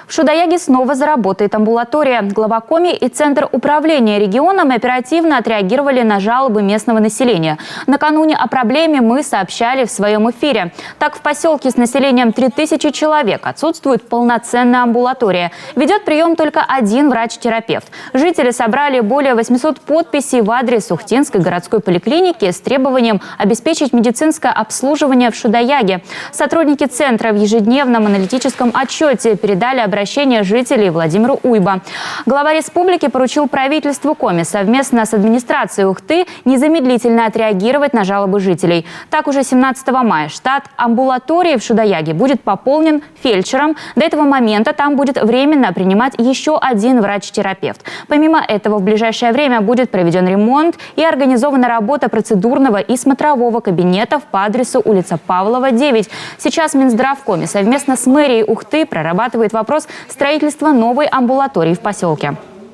В Шудаяге снова заработает амбулатория. Глава Коми и Центр управления регионом оперативно отреагировали на жалобы местного населения. Накануне о проблеме мы сообщали в своем эфире. Так, в поселке с населением 3000 человек отсутствует полноценная амбулатория. Ведет прием только один врач-терапевт. Жители собрали более 800 подписей в адрес Ухтинской городской поликлиники с требованием обеспечить медицинское обслуживание в Шудаяге. Сотрудники центра в ежедневном аналитическом отчете передали обращение жителей Владимиру Уйба. Глава республики поручил правительству Коми совместно с администрацией Ухты незамедлительно отреагировать на жалобы жителей. Так, уже 17 мая штат амбулатории в Шудаяге будет пополнен фельдшером. До этого момента там будет временно принимать еще один врач-терапевт. Помимо этого, в ближайшее время будет проведен ремонт и организована работа процедурного и смотрового кабинетов по адресу улица Павлова, 9. Сейчас Минздрав Коми совместно с мэрией Ухты прорабатывает вопрос строительства новой амбулатории в поселке.